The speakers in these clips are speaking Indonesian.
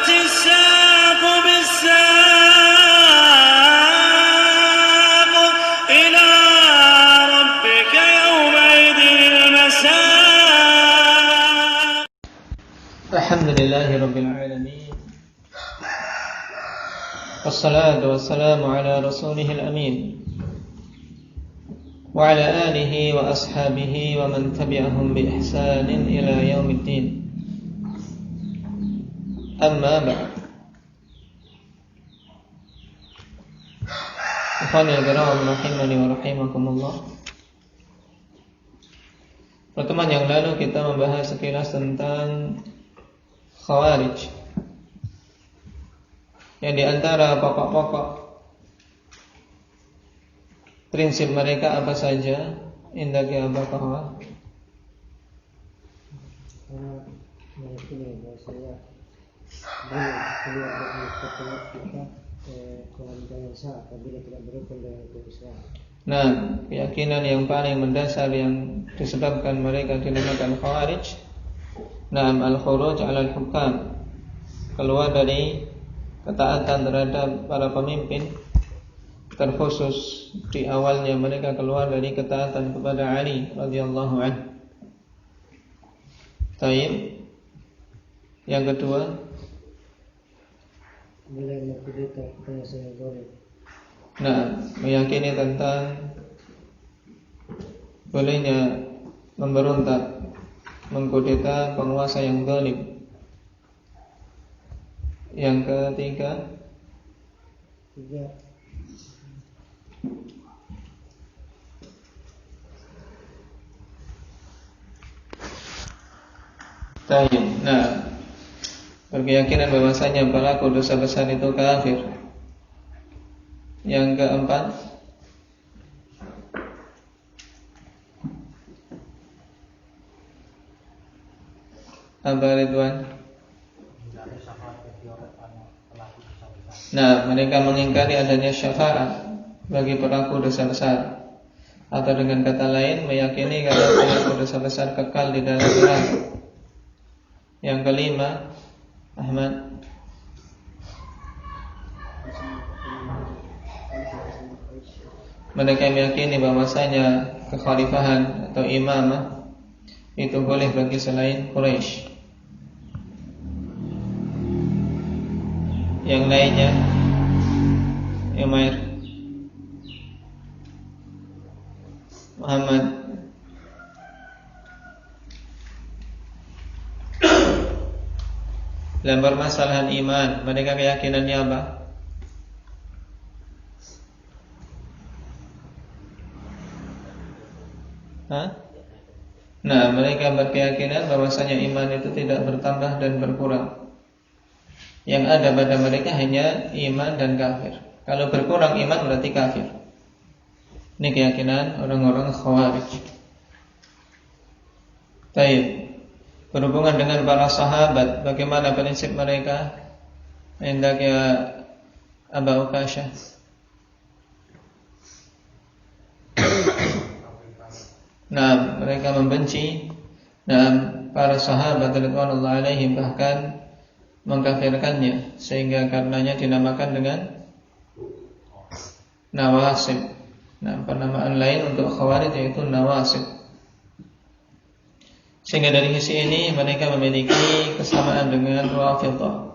والتفت الساق بالساق إلى ربك يومئذ المساق. الحمد لله رب العالمين والصلاة والسلام على رسوله الأمين وعلى آله وأصحابه ومن تبعهم بإحسان إلى يوم الدين. أما بعد. Ikhwani al-kiram rahimani wa rahimakumullah. Pertemuan yang lalu kita membahas sekilas tentang Khawarij, yang diantara pokok-pokok prinsip mereka apa saja? Indaki Aba Kahwa. Meyakini bahwasanya beliau berkeyakinan kelanjutan sah apabila tidak berukun dengan hukum Islam. Nah, keyakinan yang paling mendasar yang disebabkan mereka dinamakan Khawarij, Naam al-khuruj 'ala al-hukam, keluar dari ketaatan terhadap para pemimpin, terkhusus di awalnya mereka keluar dari ketaatan kepada Ali radhiyallahu anhu. Taib. Yang kedua, boleh mengkudeta penguasa yang zalim. nah, meyakini tentang bolehnya memberontak, mengkudeta penguasa yang zalim. Yang ketiga, tayyib. Nah, berkeyakinan bahwasanya pelaku dosa besar itu kafir. Yang keempat, apa Ridwan? Nah, mereka mengingkari adanya syafaat bagi pelaku dosa besar, atau dengan kata lain meyakini kalau pelaku dosa besar kekal di dalam neraka. Yang kelima, Ahmad. Mereka meyakini bahwasanya kekhalifahan atau imamah itu boleh bagi selain Quraisy. Yang lainnya, Umair, Muhammad. Dalam permasalahan iman, mereka keyakinannya apa? Nah, mereka berkeyakinan bahwasanya iman itu tidak bertambah dan berkurang. Yang ada pada mereka hanya iman dan kafir. Kalau berkurang iman berarti kafir. Ini keyakinan orang-orang Khawarij. Baik. Berhubungan dengan para sahabat, bagaimana prinsip mereka? Hendak ya Aba Uqasyah. Nah, mereka membenci para sahabat radhiyallahu alaihim, bahkan mengkafirkannya, sehingga karenanya dinamakan dengan Nawasib. Nah, penamaan lain untuk Khawarij yaitu Nawasib. Sehingga dari sisi ini mereka memiliki kesamaan dengan Rafidhah.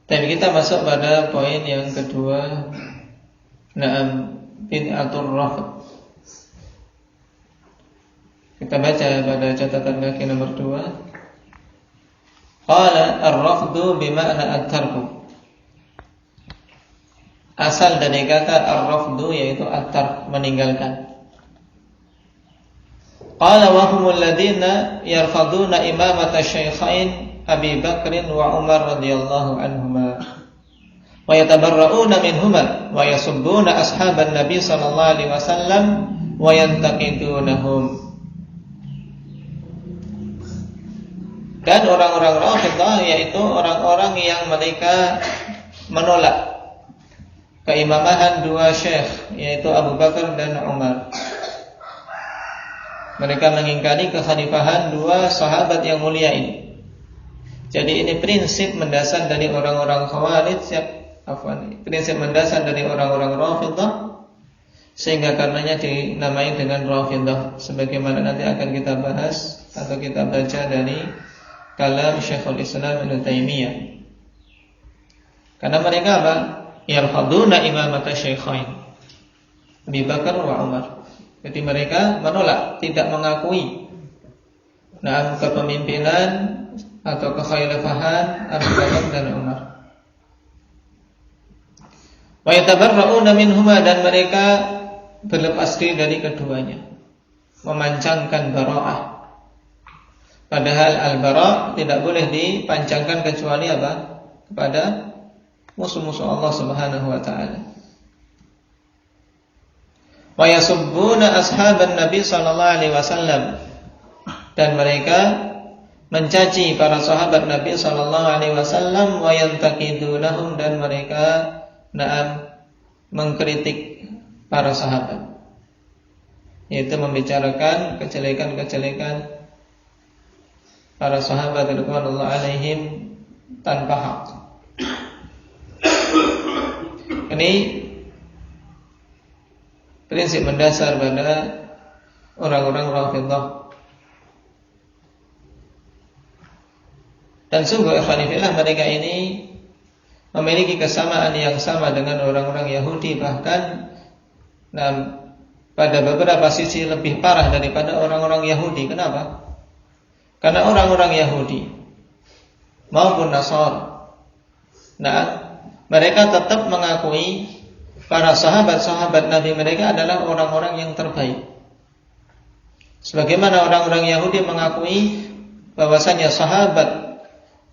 Tapi kita masuk pada poin yang kedua, bid'atur rafd. Kita baca pada catatan kaki nomor 2. Qala ar-rafdu bima'na at-tarku. Asal dari kata ar-rafdu yaitu at-tark, meninggalkan. Qala wa humul ladina yarfaduna imamata syaikhain Abi Bakrin wa Umar radhiyallahu anhuma wa yatabarra'una minhuma wa yasubbuna ashaban Nabi sallallahu alaihi wasallam wa yantaqidunahum. Dan orang-orang Rafidhah yaitu orang-orang yang mereka menolak keimamahan dua syekh, yaitu Abu Bakar dan Umar. Mereka mengingkari kekhalifahan dua sahabat yang mulia ini. Jadi ini prinsip mendasar dari orang-orang Khawarij, prinsip mendasar dari orang-orang Rafidhah, sehingga karenanya dinamai dengan Rafidhah, sebagaimana nanti akan kita bahas atau kita baca dari kalam Syekhul Islam Ibnu Taimiyah. Karena mereka apa? Yarfaduna imamata syaikhain Abu Bakar wa Umar. Jadi mereka menolak, tidak mengakui kepemimpinan atau kekhilafahan Abu Bakar dan Umar. Wa yatabarra'una minhuma, dan mereka berlepas diri dari keduanya, memancangkan bara'ah. Padahal al-bara' tidak boleh dipancangkan kecuali apa? Kepada musuh-musuh Allah Subhanahu wa taala. Wa yasubbuna ashaban Nabi sallallahu alaihi wasallam, dan mereka mencaci para sahabat Nabi sallallahu alaihi wasallam, wa yantaqidunahum, dan mereka mengkritik para sahabat, yaitu membicarakan kejelekan-kejelekan para sahabat radhiyallahu alaihim tanpa hak. Ini prinsip mendasar pada orang-orang Rafidhah. Dan sungguh ikhwanifillah, mereka ini memiliki kesamaan yang sama dengan orang-orang Yahudi, bahkan pada beberapa sisi lebih parah daripada orang-orang Yahudi. Kenapa? Karena orang-orang Yahudi maupun Nasara, mereka tetap mengakui para sahabat-sahabat Nabi mereka adalah orang-orang yang terbaik. Sebagaimana orang-orang Yahudi mengakui bahwasanya sahabat,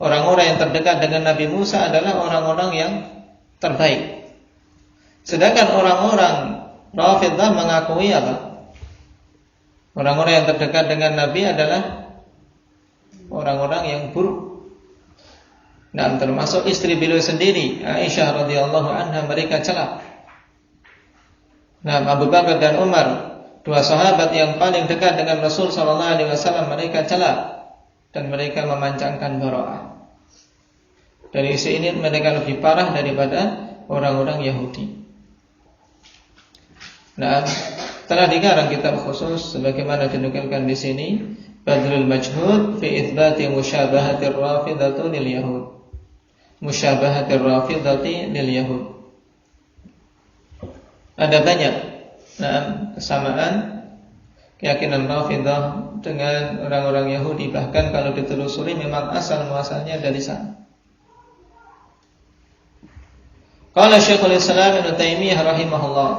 orang-orang yang terdekat dengan Nabi Musa adalah orang-orang yang terbaik. Sedangkan orang-orang Rafidhah mengakui apa? Orang-orang yang terdekat dengan Nabi adalah orang-orang yang buruk. Termasuk istri beliau sendiri, Aisyah radhiyallahu anha, mereka celak. Abu Bakar dan Umar, dua sahabat yang paling dekat dengan Rasul sallallahu alaihi wasallam, mereka celak dan mereka memancangkan bara'ah. Dari sisi ini mereka lebih parah daripada orang-orang Yahudi. Telah dikarang kitab khusus sebagaimana dinukilkan di sini, Badlul Majhud fi itsbati musyabahati Rafidhati lil Yahud. Musyabahati Rafidhati lil Yahud. Ada banyak kesamaan keyakinan Rafidhah dengan orang-orang Yahudi, bahkan kalau ditelusuri memang asal muasalnya dari sana. Qala Syekhul Islam Ibnu Taimiyah rahimahullah,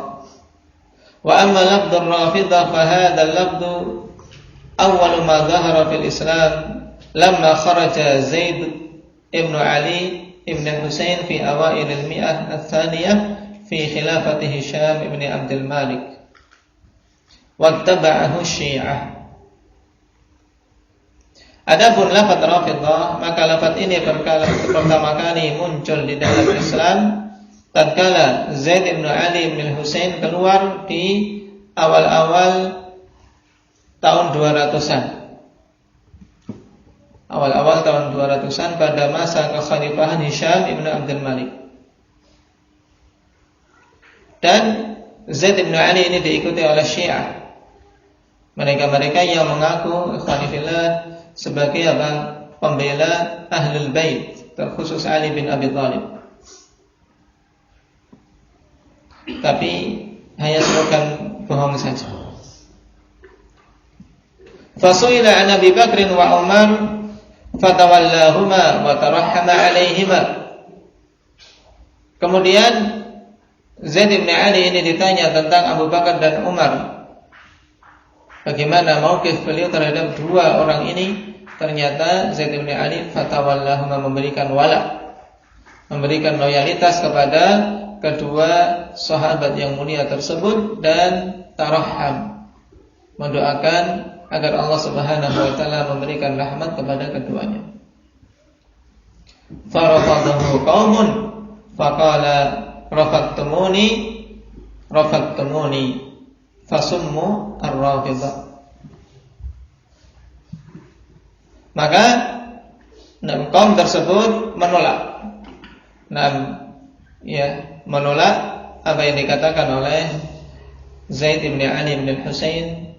wa amma lafdhu Rafidhah fa hadha al-lafdhu awwal ma dhahara fil Islam lamma kharaja Zaid ibn Ali ibn Husain fi awail al-mi'ah ats-tsaniyah fi khilafati Hisham ibn Abdul Malik wattaba'ahu Syiah. Adapun lafaz Rafidhah, maka lafaz ini pertama kali muncul di dalam Islam tatkala Zaid bin Ali bin Husain keluar di awal-awal tahun 200-an. Awal-awal tahun 200-an pada masa kekhalifahan Hisham ibn Abdul Malik. Dan Zaid bin Ali ini diikuti oleh Syiah. Mereka-mereka yang mengaku ikhwanifillah sebagai pembela Ahlul Bait, terkhusus Ali bin Abi Thalib. Tapi hanya slogan bohong saja. Fasuila an Abi Bakr wa Umar fatawallahuma wa tarahhama alaihima. Kemudian Zaid bin Ali ini ditanya tentang Abu Bakar dan Umar, bagaimana mauqif beliau terhadap dua orang ini. Ternyata Zaid bin Ali fatawallahuma, memberikan wala, memberikan loyalitas kepada kedua sahabat yang mulia tersebut, dan tarahham, mendoakan agar Allah Subhanahu wa taala memberikan rahmat kepada keduanya. Farafadahu qaumun faqala rafadtumuni fasummu ar-Rafidhah. Maka kaum tersebut menolak. Menolak apa yang dikatakan oleh Zaid bin Ali bin Husain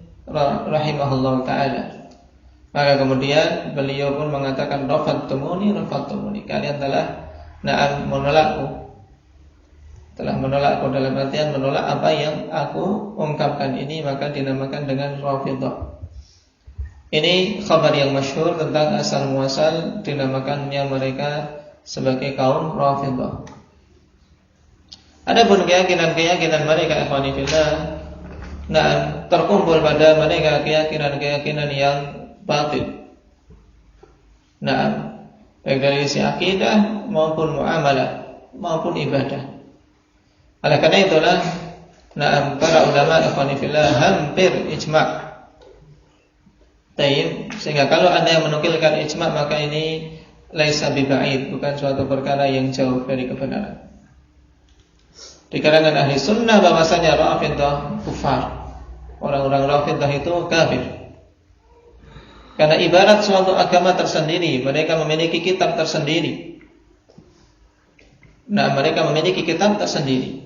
rahimahullah taala. Maka kemudian beliau pun mengatakan rafadtumuni, kalian telah menolakku dalam artian menolak apa yang aku ungkapkan ini, maka dinamakan dengan Rafidhah. Ini khabar yang masyhur tentang asal muasal dinamakannya mereka sebagai kaum Rafidhah. Adapun keyakinan mereka ikhwani fillah, terkumpul pada mereka keyakinan yang batil. Baik dari sisi akidah maupun muamalah maupun ibadah. Oleh karena itulah, para ulama ikhwani fillah hampir ijma'. Sehingga kalau ada yang menukilkan ijma', maka ini laisa biba'id, bukan suatu perkara yang jauh dari kebenaran. Di kalangan ahli sunnah bahwasanya Rafidhah kufar. Orang-orang Rafidhah itu kafir. Karena ibarat suatu agama tersendiri, mereka memiliki kitab tersendiri. Mereka memiliki kitab tersendiri.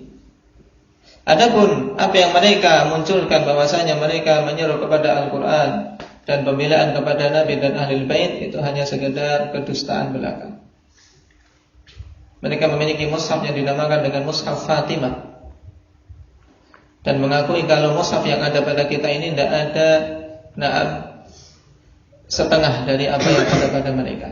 Adapun apa yang mereka munculkan bahwasanya mereka menyeru kepada Al-Quran dan pembelaan kepada Nabi dan Ahlul Bait, itu hanya sekedar kedustaan belaka. Mereka memiliki mushaf yang dinamakan dengan mushaf Fatimah, dan mengakui kalau mushaf yang ada pada kita ini tidak ada setengah dari apa yang ada pada mereka.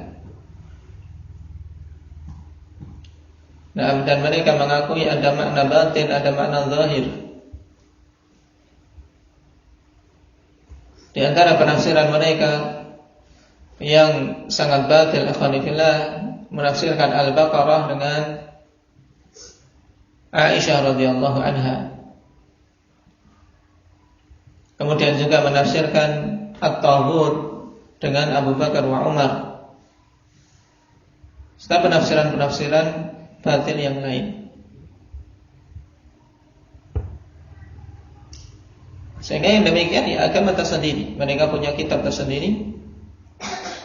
Dan mereka mengakui ada makna batin, ada makna zahir. Di antara penafsiran mereka yang sangat batil, ikhwani fillah, menafsirkan Al-Baqarah dengan Aisyah radhiyallahu anha. Kemudian juga menafsirkan At-Taghut dengan Abu Bakar wa Umar. Serta penafsiran-penafsiran batil yang lain. Sehingga yang demikian agama tersendiri, mereka punya kitab tersendiri.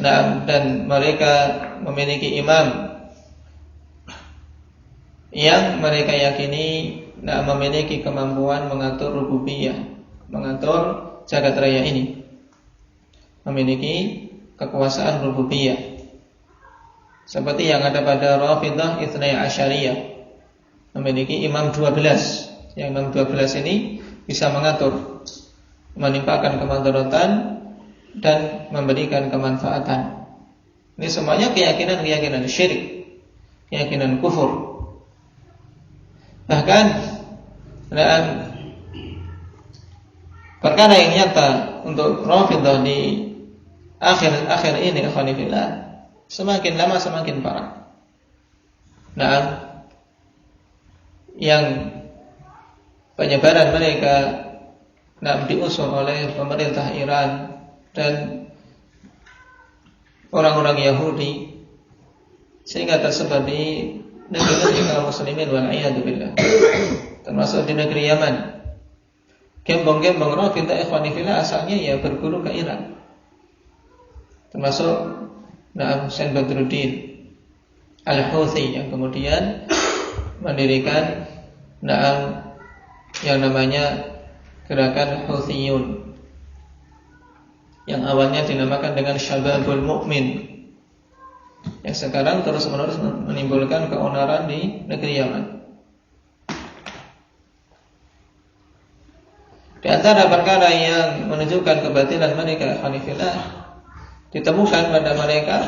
Dan mereka memiliki imam yang mereka yakini memiliki kemampuan mengatur rububiyah, mengatur jagat raya ini, memiliki kekuasaan rububiyah, seperti yang ada pada Rafidhah Ithnai Asyariyah, memiliki imam 12. Yang imam 12 ini bisa mengatur, menimpakan kemudaratan dan memberikan kemanfaatan. Ini semuanya keyakinan syirik, keyakinan kufur. Bahkan perkara yang nyata untuk Rafidhah di akhir ini, ikhwani fillah, semakin lama semakin parah. Yang penyebaran mereka diusung oleh pemerintah Iran dan orang-orang Yahudi, sehingga tersebar di negeri kaum muslimin wal a'yadu billah, termasuk di negeri Yaman. Gembong-gembong Rafidhah ikhwani fillah asalnya ya berguru ke Iran, termasuk Husain Badruddin Al-Houthi yang kemudian mendirikan yang namanya gerakan Houthiyun, yang awalnya dinamakan dengan Syababul Mu'min, yang sekarang terus-menerus menimbulkan keonaran di negeri Yaman. Di antara perkara yang menunjukkan kebatilan mereka, khanifillah, ditemukan pada mereka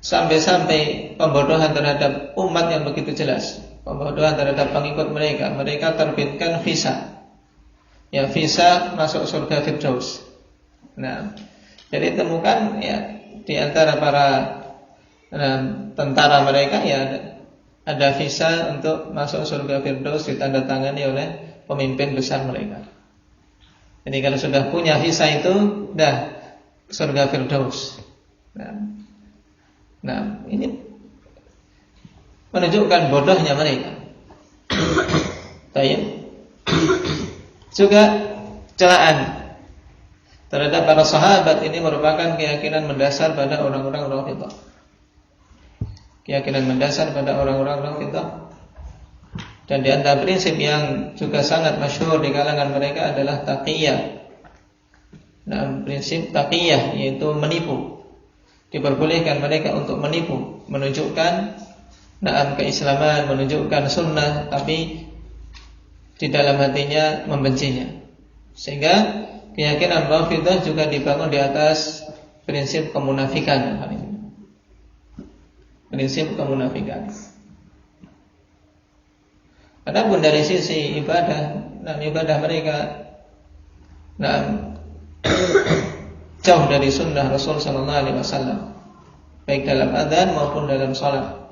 sampai-sampai pembodohan terhadap umat yang begitu jelas, pembodohan terhadap pengikut mereka. Mereka terbitkan visa, ya visa masuk surga Firdaus. Jadi temukan ya di antara para tentara mereka ya ada visa untuk masuk surga Firdaus ditandatangani oleh pemimpin besar mereka. Jadi kalau sudah punya visa itu dah surga Firdaus. Ini menunjukkan bodohnya mereka. Baik. Juga celaan terhadap para sahabat ini merupakan keyakinan mendasar pada orang-orang Rafidhah. Keyakinan mendasar pada orang-orang Rafidhah. Dan di antara prinsip yang juga sangat masyhur di kalangan mereka adalah taqiyah. Nah, prinsip taqiyah yaitu menipu. Diperbolehkan mereka untuk menipu, menunjukkan keislaman, menunjukkan sunnah, tapi di dalam hatinya membencinya. Sehingga keyakinan Rafidhah juga dibangun di atas prinsip kemunafikan. Prinsip kemunafikan. Adapun dari sisi ibadah, ibadah mereka jauh dari sunnah Rasul sallallahu alaihi wasallam, baik dalam adzan maupun dalam salat.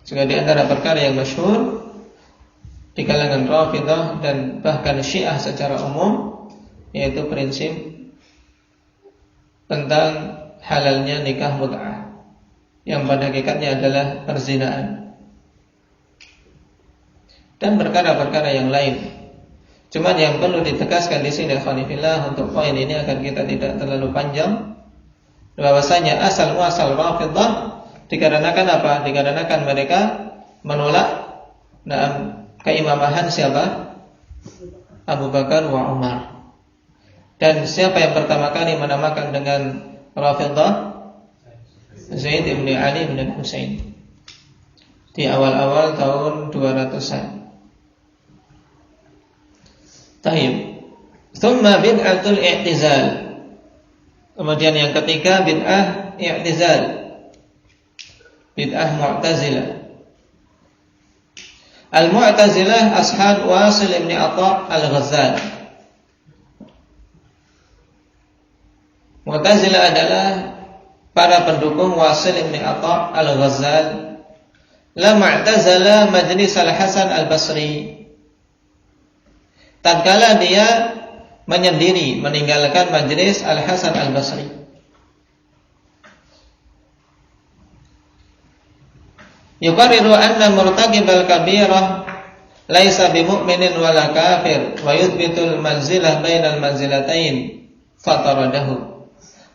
Juga di antara perkara yang masyhur di kalangan Rafidhah dan bahkan Syiah secara umum, yaitu prinsip tentang halalnya nikah mut'ah, yang pada hakikatnya adalah perzinaan, dan perkara-perkara yang lain. Cuman yang perlu ditegaskan di sini khonifillah untuk poin ini agar kita tidak terlalu panjang, bahwasanya asal muasal Rafidhah dikarenakan apa? Dikarenakan mereka menolak keimamahan siapa? Abu Bakar wa Umar. Dan siapa yang pertama kali menamakan dengan Rafidhah? Zaid ibn Ali bin Husain di awal-awal tahun 200-an. Taib. Thumma bid'atul i'tizal. Kemudian yang ketiga bid'ah i'tizal, bid'ah Mu'tazilah. Al-Mu'tazilah ashab Wasil ibn Atha al-Ghazal. Mu'tazilah adalah para pendukung Wasil ibn Atha al-Ghazal. La ma'tazala majlis al-Hasan al-Basri. Tatkala dia menyendiri, meninggalkan majlis al-Hasan al-Basri. Yuqarriru anna murtaqibal kabirah laisa bimu'minin wala kafir wa yuthbitul manzilah bainal manzilatain fataradahu.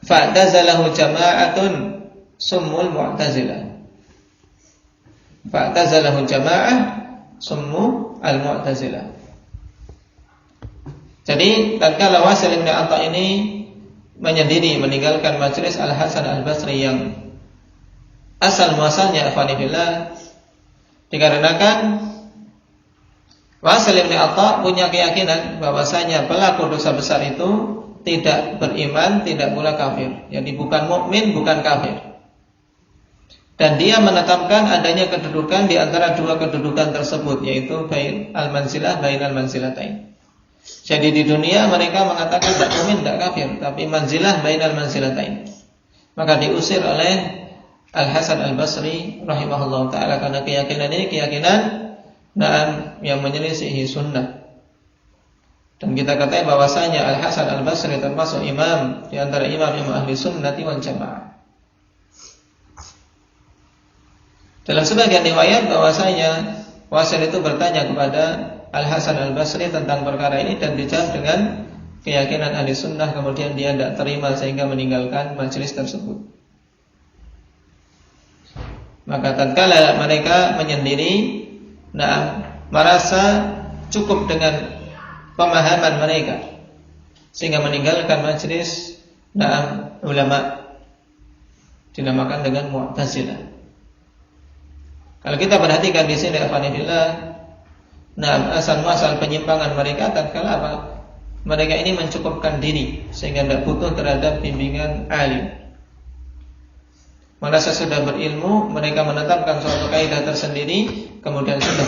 Fa'tazalahu jama'atun summul Mu'tazilah. Fa'tazalahu jama'ah summu al-Mu'tazilah. Jadi tatkala Wasil bin Atha ini menyendiri, meninggalkan majlis Al-Hasan Al-Basri yang asal muasalnya afanillah, dikarenakan Wasil bin Atha punya keyakinan bahwasanya pelaku dosa besar itu tidak beriman, tidak pula kafir. Jadi bukan mukmin, bukan kafir. Dan dia menetapkan adanya kedudukan di antara dua kedudukan tersebut, yaitu bain al-manzilah, bain al-manzilatain. Jadi di dunia mereka mengatakan tidak mukmin, tidak kafir, tapi manzilah bain al-manzilatain. Maka diusir oleh Al-Hasan Al-Basri rahimahullah ta'ala, karena keyakinan ini keyakinan yang menyelisihi sunnah. Dan kita katakan bahwasanya Al-Hasan Al-Basri termasuk imam di antara imam-imam ahli sunnati wal jamaah. Dalam sebagian riwayat bahwasanya Wasil itu bertanya kepada Al-Hasan Al-Basri tentang perkara ini dan dijawab dengan keyakinan ahli sunnah, kemudian dia tidak terima sehingga meninggalkan majelis tersebut. Maka tatkala mereka menyendiri, merasa cukup dengan pemahaman mereka sehingga meninggalkan majelis ulama, dinamakan dengan Mu'tazilah. Kalau kita perhatikan di sini alhamdulillah, asal muasal penyimpangan mereka tatkala apa? Mereka ini mencukupkan diri sehingga tidak butuh terhadap bimbingan alim. Merasa sudah berilmu, mereka menetapkan suatu kaidah tersendiri, kemudian sudah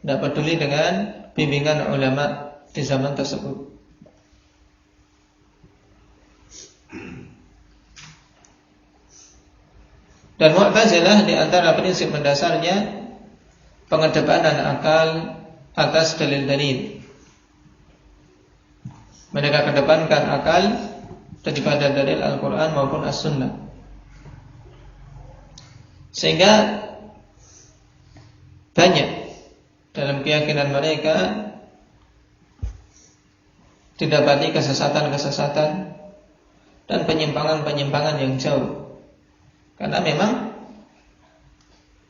tidak peduli dengan bimbingan ulama di zaman tersebut. Dan Mu'tazilah di antara prinsip mendasarnya pengedepanan akal atas dalil-dalil. Mereka kedepankan akal daripada dalil Al-Quran maupun As-Sunnah, sehingga banyak dalam keyakinan mereka didapati kesesatan-kesesatan dan penyimpangan-penyimpangan yang jauh, karena memang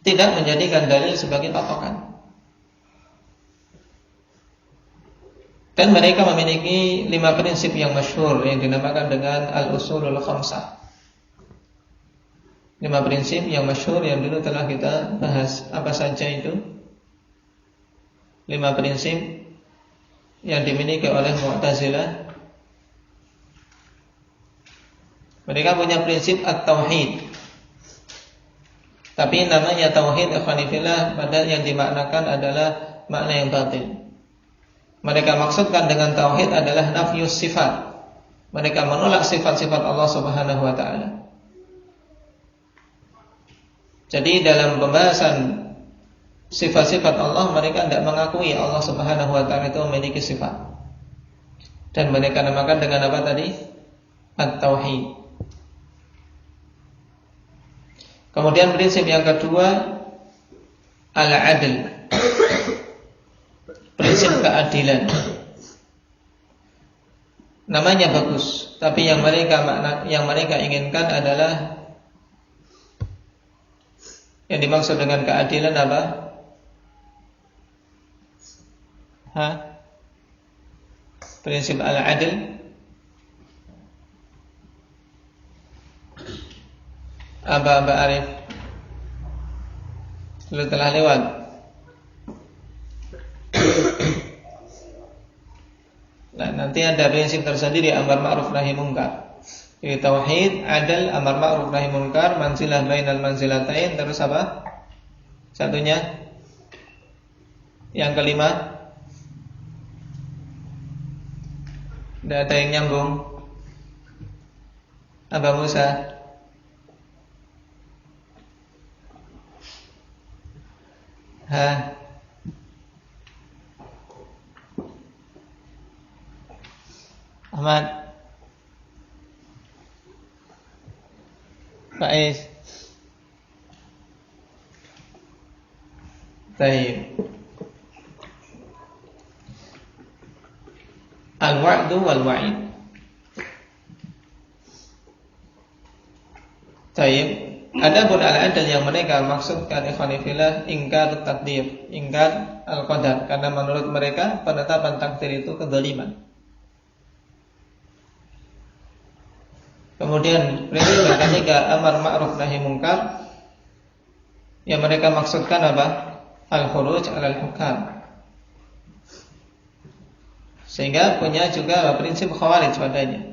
tidak menjadikan dalil sebagai patokan. Dan mereka memiliki 5 prinsip yang masyhur yang dinamakan dengan al-usulul khamsah. 5 prinsip yang masyhur yang dulu telah kita bahas. Apa saja itu? 5 prinsip yang dimiliki oleh Mu'tazilah. Mereka punya prinsip at-tauhid. Tapi namanya tauhid ikhwanifillah padahal yang dimaknakan adalah makna yang batil. Mereka maksudkan dengan tauhid adalah nafyus sifat. Mereka menolak sifat-sifat Allah Subhanahu wa taala. Jadi dalam pembahasan sifat-sifat Allah, mereka tidak mengakui Allah Subhanahu wa taala itu memiliki sifat. Dan mereka namakan dengan apa tadi? At-tauhid. Kemudian prinsip yang kedua, al-adl. Prinsip keadilan. Namanya bagus, tapi yang mereka inginkan adalah, yang dimaksud dengan keadilan apa? Prinsip al-adl. Aba Arif dulu telah lewat. Nah, nanti ada prinsip tersendiri amar ma'ruf nahi munkar. Jadi tauhid, adl, amar ma'ruf nahi munkar, manzilah bainal manzilatain, terus apa? Satunya yang kelima. Tidak ada yang nyambung. Aba Musa. Ahmad, Faiz. Baik. Al-wa'du wal-wa'id. Baik. Adapun al-adl yang mereka maksudkan ikhwanifillah ingkar takdir, ingkar al-qadar, karena menurut mereka penetapan takdir itu kezaliman. Kemudian prinsip yang ketiga amar ma'ruf nahi munkar, yang mereka maksudkan apa? Al-khuruj 'alal hukam. Sehingga punya juga prinsip khawarij padanya.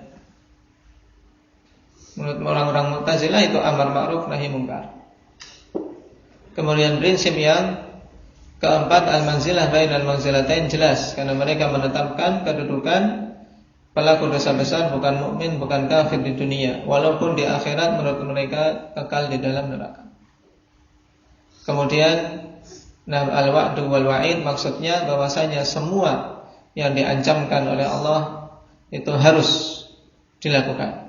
Menurut orang-orang Mu'tazilah itu amar ma'ruf nahi munkar. Kemudian prinsip yang keempat al-manzilah bainal manzilatain jelas, karena mereka menetapkan kedudukan pelaku dosa besar bukan mukmin, bukan kafir di dunia, walaupun di akhirat menurut mereka kekal di dalam neraka. Kemudian al-wa'du wal wa'id maksudnya bahwasanya semua yang diancamkan oleh Allah itu harus dilakukan.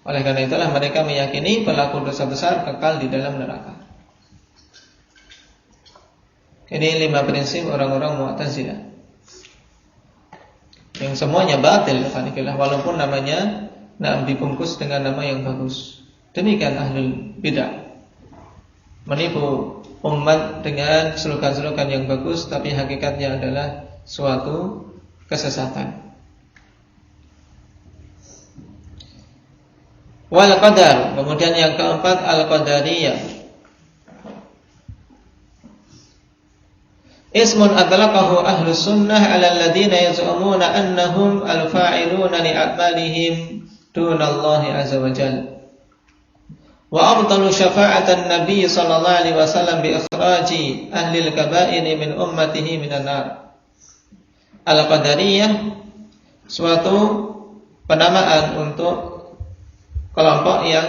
Oleh karena itulah mereka meyakini pelaku dosa besar kekal di dalam neraka. Ini 5 prinsip orang-orang Mu'tazilah, yang semuanya batil, walaupun namanya dibungkus dengan nama yang bagus. Demikian ahlul bidah, menipu umat dengan slogan-slogan yang bagus, tapi hakikatnya adalah suatu kesesatan. Wal qadar. Kemudian yang keempat al-qadariyah. Ismun atlaqahu ahlus sunnah 'ala alladziina yaz'umuna annahum al-fa'iluna li a'malihim dunallahi 'azza wa jalla. Wa abtalu syafa'atan nabiy sallallahu alaihi wasallam bi ikhraji ahli al-kaba'iri min ummatihi minan nar. Al-qadariyah suatu penamaan untuk kelompok yang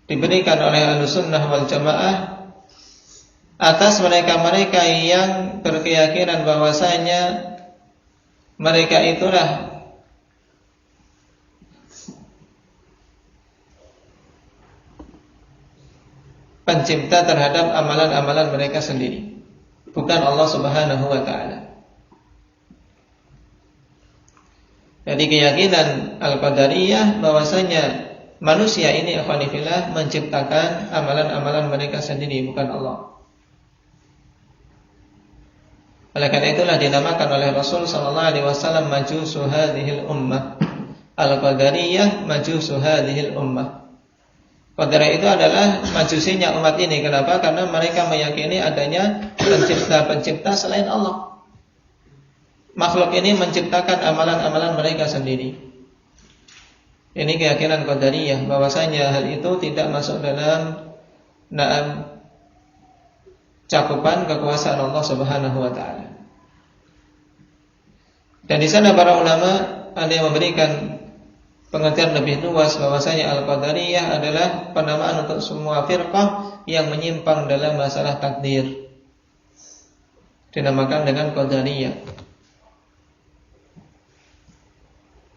diberikan oleh Ahlussunnah wal Jamaah atas mereka-mereka yang berkeyakinan bahwasanya mereka itulah pencipta terhadap amalan-amalan mereka sendiri. bukan Allah Subhanahu wa taala. Jadi keyakinan Al-Qadariyah bahwasanya manusia ini ikhwani fillah menciptakan amalan-amalan mereka sendiri, bukan Allah. Oleh karena itulah dinamakan oleh Rasul sallallahu alaihi wasallam majusu hadhil ummah. Al-Qadariyah majusu hadhil ummah. Qadariyah itu adalah majusinya umat ini. Kenapa? Karena mereka meyakini adanya pencipta-pencipta selain Allah. Makhluk ini menciptakan amalan-amalan mereka sendiri. Ini keyakinan Qadariyah, bahwasanya hal itu tidak masuk dalam cakupan kekuasaan Allah Subhanahu wa taala. Dan di sana para ulama ada yang memberikan pengertian lebih luas bahwasanya Al-Qadariyah adalah penamaan untuk semua firqah yang menyimpang dalam masalah takdir. Dinamakan dengan Qadariyah.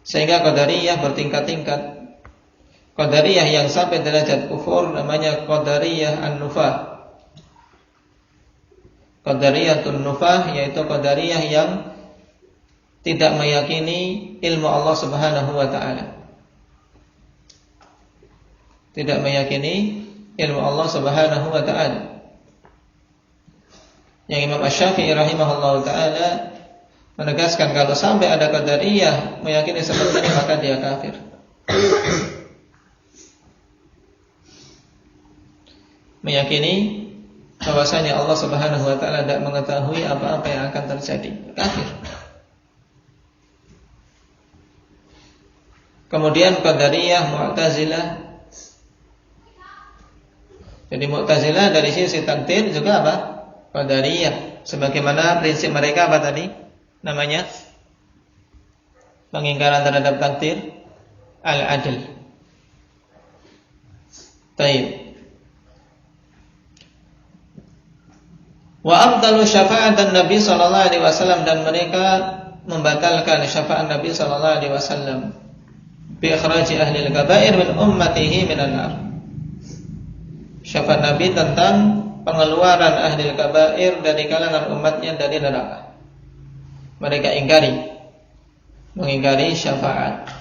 Sehingga Qadariyah bertingkat-tingkat. Qadariyah yang sampai derajat kufur namanya Qadariyah an-Nufah. Qadariyatun Nufah yaitu Qadariyah yang tidak meyakini ilmu Allah Subhanahu wa taala. Tidak meyakini ilmu Allah Subhanahu wa taala. Yang Imam Asy-Syafi'i rahimahullahu taala menegaskan kalau sampai ada Qadariyah meyakini seperti ini maka dia kafir. Meyakini bahwasanya Allah Subhanahu wa taala tidak mengetahui apa-apa yang akan terjadi, kafir. Kemudian Qadariyah, Mu'tazilah. Jadi Mu'tazilah dari sisi takdir juga apa? Qadariyah. Sebagaimana prinsip mereka apa tadi? Namanya pengingkaran terhadap takdir, al-adl. Taib. Wa abdalu syafa'atan Nabi sallallahu alaihi wasallam, dan mereka membatalkan syafaat Nabi sallallahu alaihi wasallam bi ikhraji ahli al-kaba'ir min ummatihi minan nar. Syafaat Nabi tentang pengeluaran ahli al-kaba'ir dari kalangan umatnya dari neraka. Mereka mengingkari syafaat.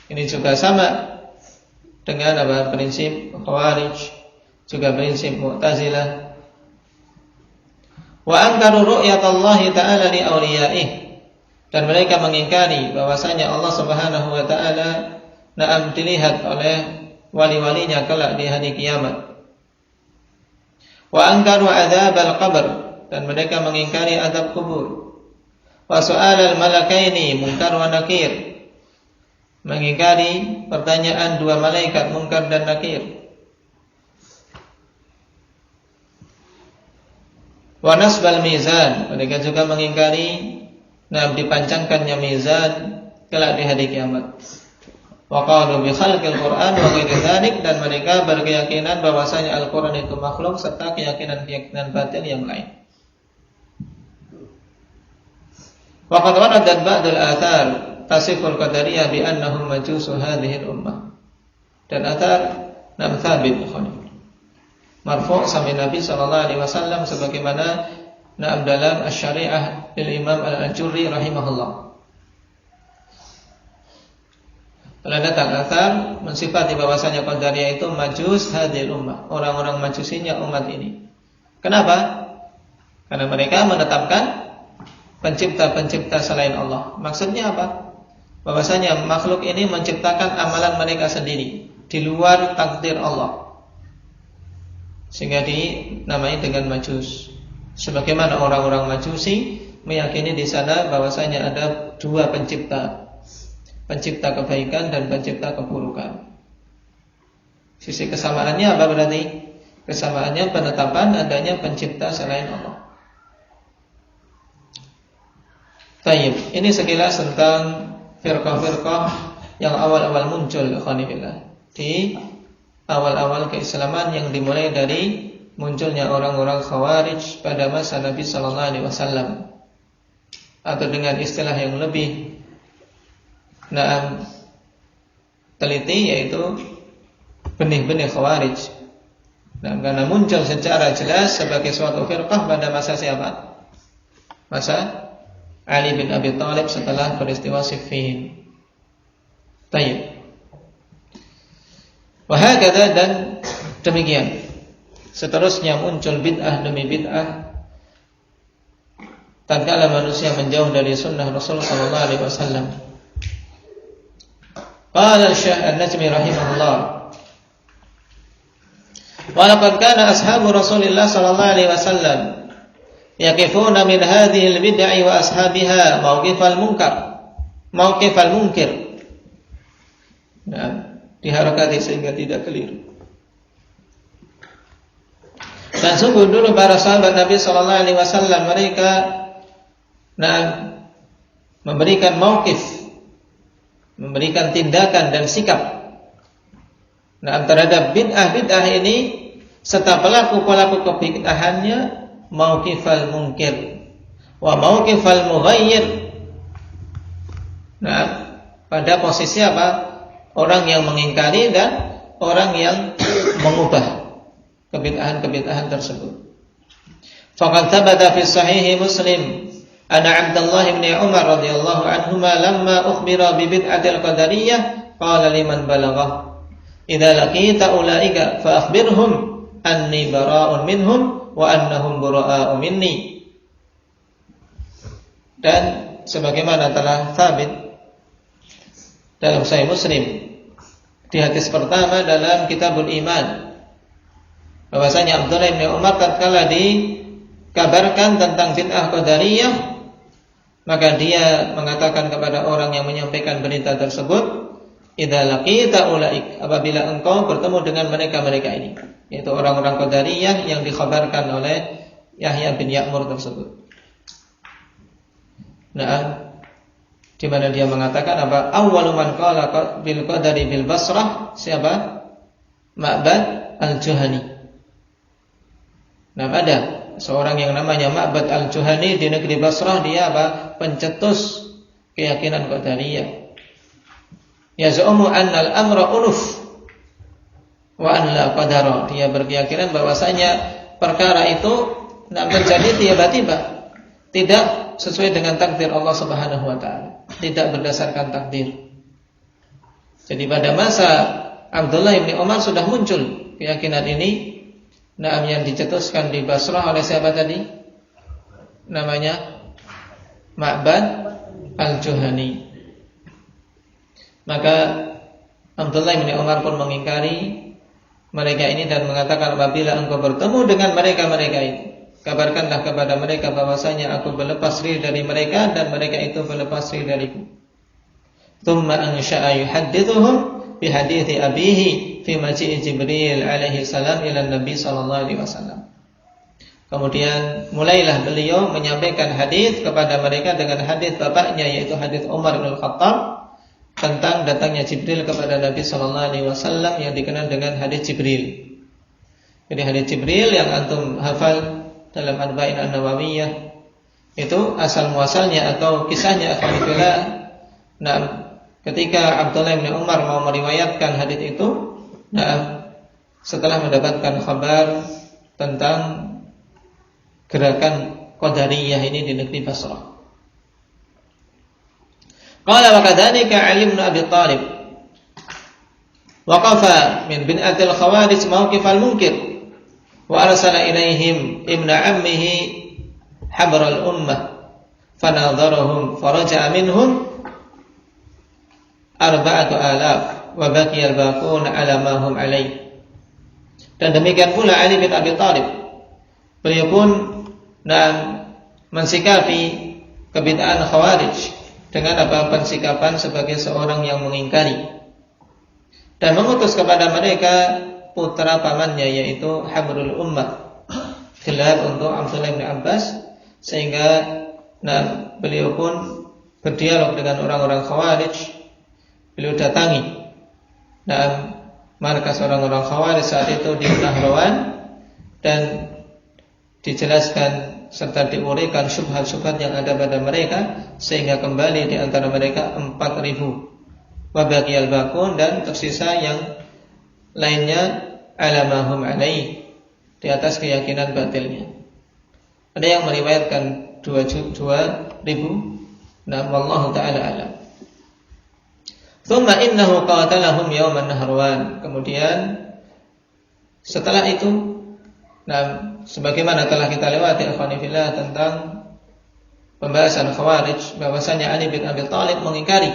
Ini juga sama dengan prinsip Khawarij, juga prinsip Mu'tazilah. Wa ankaru ru'yatallahi ta'ala li awliya'ih, dan mereka mengingkari bahwasanya Allah Subhanahu wa taala dilihat oleh wali-walinya kelak di hari kiamat. Wa ankaru adzabal qabr, dan mereka mengingkari azab kubur. Wa su'alal malakaini munkar wa nakir, mengingkari pertanyaan dua malaikat munkar dan nakir. Wa nasbal mizan, mereka juga mengingkari dipancangkannya mizan kelak di hari kiamat. Wa qalu bi khalqil Qur'an wa ghairi dzalik, dan mereka berkeyakinan bahwasanya Al-Qur'an itu makhluk serta keyakinan-keyakinan batil yang lain. Waqad waradat ba'dul athar tasiful Qadariyah bi annahum majusu hadhihi al-ummah. Dan athar thabit marfu' sampai Nabi sallallahu alaihi wasallam sebagaimana dalam Asy-Syari'ah lil Imam Al-Ajurri rahimahullah. Telah datang athar mensifati bahwasanya Qadariyah itu majus hadhihi al-ummah, orang-orang majusinya umat ini. Kenapa? Karena mereka menetapkan pencipta-pencipta selain Allah. Maksudnya apa? Bahwasanya makhluk ini menciptakan amalan mereka sendiri di luar takdir Allah, sehingga dinamai dengan majus. Sebagaimana orang-orang majusi meyakini di sana bahwasanya ada dua pencipta, pencipta kebaikan dan pencipta keburukan. Sisi kesamaannya apa berarti? Kesamaannya penetapan adanya pencipta selain Allah. Tayyib, ini sekilas tentang firqah-firqah yang awal-awal muncul di awal-awal keislaman, yang dimulai dari munculnya orang-orang Khawarij pada masa Nabi sallallahu alaihi wasallam, atau dengan istilah yang lebih teliti yaitu benih-benih Khawarij. Karena muncul secara jelas sebagai suatu firqah pada masa siapa? masa Ali bin Abi Thalib setelah peristiwa Siffin. Baik. Wahakadha, dan demikian seterusnya muncul bid'ah demi bid'ah tatkala manusia menjauh dari sunnah Rasul sallallahu alaihi wasallam. Qala Syekh An-Najmi rahimahullah, wa laqad kana ashabu Rasulillah sallallahu alaihi wasallam yaqifuna min hadhihi al-bid'i wa ashabiha mawqifal munkir. Nah, diharakati sehingga tidak keliru. Dan sungguh dulu para sahabat Nabi sallallahu alaihi wasallam mereka memberikan mauqif, memberikan tindakan dan sikap terhadap bid'ah ini serta pelaku-pelaku kebid'ahannya mauqifal munkir wa mauqifal mughayyir. Pada posisi apa? Orang yang mengingkari dan orang yang mengubah kebid'ahan tersebut. Faqad thabata fi sahih Muslim anna Abdullah bin Umar radhiyallahu anhuma lamma ukhbira bi bid'atil qadariyah qala liman balaghah idza laqita ulaika fa akhbirhum anni bara'un minhum wa annahum bura'u minni. Dan sebagaimana telah thabit dalam Sahih Muslim di hadis pertama dalam Kitabul Iman, bahwasanya Abdullah bin Umar tatkala dikabarkan tentang bid'ah qadariyah, maka dia mengatakan kepada orang yang menyampaikan berita tersebut, idza laqita ulaik, apabila engkau bertemu dengan mereka ini, yaitu orang-orang qadariyah yang dikhabarkan oleh Yahya bin Ya'mur tersebut. Di mana dia mengatakan apa? Awwalu man qala bil qadari bil Basrah, siapa? Ma'bad al-Juhani. Ada seorang yang namanya Ma'bad al-Juhani di negeri Basrah, dia apa? Pencetus keyakinan qadariyah. Yaz'umu anna al-amra unuf wa an la qadara. Dia berkeyakinan bahwasanya perkara itu terjadi tiba-tiba, tidak sesuai dengan takdir Allah Subhanahu wa taala, tidak berdasarkan takdir. Jadi pada masa Abdullah bin Umar sudah muncul keyakinan ini, yang dicetuskan di Basrah oleh siapa tadi? Namanya Ma'bad al-Juhani. Maka Abdullah bin Umar pun mengingkari mereka ini dan mengatakan, apabila engkau bertemu dengan mereka itu, kabarkanlah kepada mereka bahwasanya aku berlepas diri dari mereka dan mereka itu berlepas diri dariku. Tsumma ansha'a yuhaddithuhum bi hadithi abihi fi maji'i Jibril alaihi salam ila Nabi sallallahu alaihi wasallam. Kemudian mulailah beliau menyampaikan hadis kepada mereka dengan hadis bapaknya, yaitu hadis Umar bin Khattab tentang datangnya Jibril kepada Nabi sallallahu alaihi wasallam yang dikenal dengan hadis Jibril. Jadi hadis Jibril yang antum hafal dalam Arba'in An-Nawawiyah itu asal muasalnya atau kisahnya alhamdulillah. Ketika Abdullah bin Umar mau meriwayatkan hadis itu, setelah mendapatkan kabar tentang gerakan Qadariyah ini di negeri Basrah. Qala wa kadzalika Ali bin Abi Thalib waqafa min bin'atil khawarij mawqifal munkir wa arsala ilaihim ibna ammihi habral ummah fanadharahum faraja'a minhum 4,000 wa baqiyal baqun ala ma hum alaih. Dan demikian pula Ali bin Abi Thalib, beliau pun mensikapi kebid'ahan khawarij dengan pensikapan sebagai seorang yang mengingkari, dan mengutus kepada mereka putra pamannya yaitu Habrul Ummah, gelar untuk Abdullah bin Abbas, sehingga beliau pun berdialog dengan orang-orang Khawarij. Beliau datangi markas orang-orang Khawarij saat itu di Nahrawan, dan dijelaskan serta diuraikan syubhat-syubhat yang ada pada mereka, sehingga kembali di antara mereka 4,000 wa baqiyal baqun, dan tersisa yang lainnya alamahum alaih, di atas keyakinan batilnya. Ada yang meriwayatkan 2.000. Nah, wallahu ta'ala alam. Thumma innahu qatalahum yawman Nahrawan. Kemudian setelah itu, nah, sebagaimana telah kita lewati ikhwani fillah tentang pembahasan Khawarij, bahwasanya Ali bin Abi Thalib mengingkari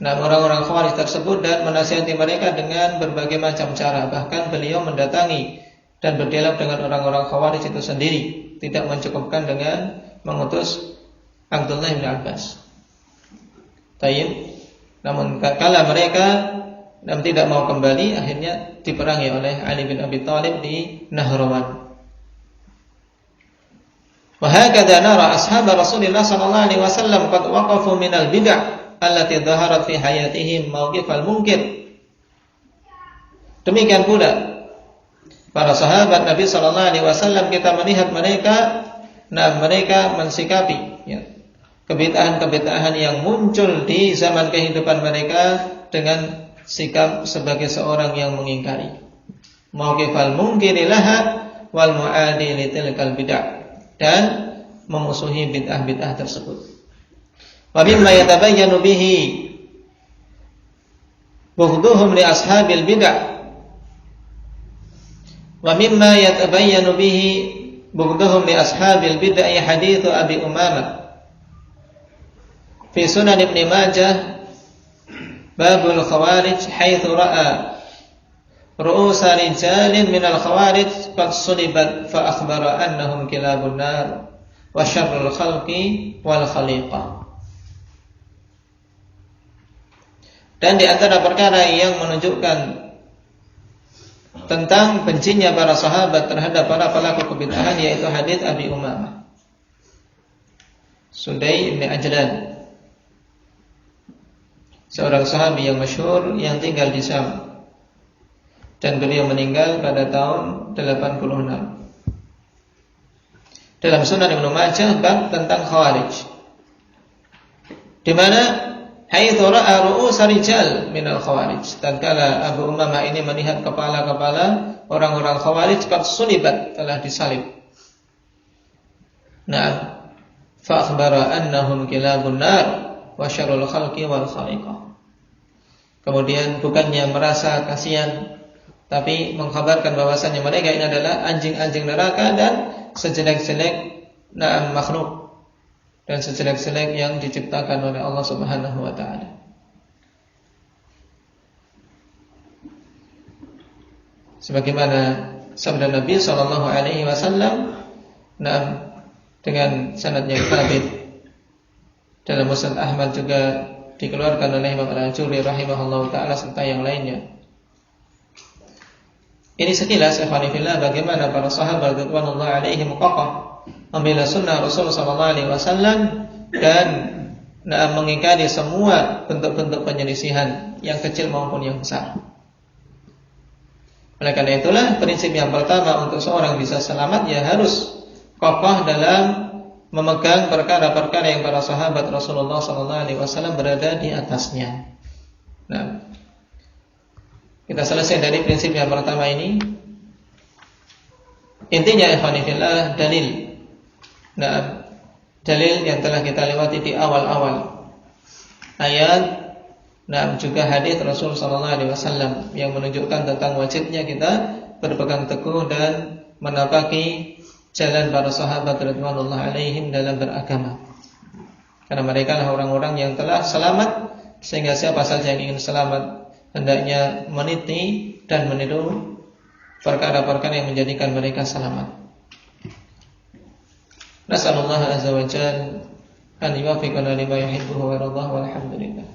orang-orang Khawarij tersebut dan menasihati mereka dengan berbagai macam cara. Bahkan beliau mendatangi dan berdialog dengan orang-orang Khawarij itu sendiri, tidak mencukupkan dengan mengutus Abdullah bin Abbas. Tayyib. Namun kala mereka tidak mau kembali, akhirnya diperangi oleh Ali bin Abi Thalib di Nahrawan. Wa hakadha nara ashab Rasulullah sallallahu alaihi wasallam qad waqafu min al-bid'ah allati dhaharat fi hayatihim mawqifal munkir. Demikian pula para sahabat Nabi sallallahu alaihi wasallam, kita melihat mereka mensikapi kebid'ahan-kebid'ahan yang muncul di zaman kehidupan mereka dengan sikap sebagai seorang yang mengingkari. Mauqifal munkiri laha wal mu'adi li tilkal bid'ah, dan memusuhi bid'ah-bid'ah tersebut. Wa mimma yatabayyanu bihi bughduhum li ashabil bid'ah. Wa mimma yatabayyanu bihi bughduhum li ashabil bid'ah hadits Abi Umamah fi Sunan Ibn Majah babul khawarij haitsu ra'a ru'usa rijalin minal khawarij qad sulibat fa akhbara annahum kilabun nar wa syarrul khalqi wal khaliqah. Dan di antara perkara yang menunjukkan tentang bencinya para sahabat terhadap para pelaku kebid'ahan yaitu hadis Abi Umamah Sudai bin Ajlan, seorang sahabi yang masyhur yang tinggal di Syam, dan beliau meninggal pada tahun 86. Dalam Sunan Ibnu Majah bab tentang Khawarij, di mana haitsu ra'a ru'usa rijal minal Khawarij, tatkala Abu Umamah ini melihat kepala-kepala orang-orang Khawarij qad sulibat, telah disalib. Nah, fa akhbara annahum kilabun nar wa syarrul khalqi wal khaliqah. Kemudian bukannya merasa kasihan, tapi mengkhabarkan bahwasanya mereka ini adalah anjing-anjing neraka dan sejelek-jelek makhluk, dan sejelek-jelek yang diciptakan oleh Allah Subhanahu wa taala. Sebagaimana sabda Nabi sallallahu alaihi wasallam dengan sanad yang thabit dalam Musnad Ahmad, juga dikeluarkan oleh Imam Al-Ajuri rahimahullahu taala serta yang lainnya. Ini sekilas ikhwan fillah bagaimana para sahabat radhiyallahu alaihim kokoh membela sunnah Rasul sallallahu alaihi wasallam dan mengingkari semua bentuk-bentuk penyelisihan yang kecil maupun yang besar. Oleh karena itulah prinsip yang pertama untuk seorang bisa selamat, ya harus kokoh dalam memegang perkara-perkara yang para sahabat Rasulullah SAW berada di atasnya. Nah, kita selesai dari prinsip yang pertama ini. Intinya ikhwani fillah, dalil. Nah, dalil yang telah kita lewati di awal-awal ayat, nah juga hadis Rasul SAW yang menunjukkan tentang wajibnya kita berpegang teguh dan menapaki jalan para sahabat radhiyallahu alaihim dalam beragama. Karena mereka lah orang-orang yang telah selamat, sehingga siapa saja yang ingin selamat hendaknya meniti dan meniru perkara-perkara yang menjadikan mereka selamat. Nasallallahu azza wa jalla an yuwaffiqana lima yuhibbu wa yardah, walhamdulillah.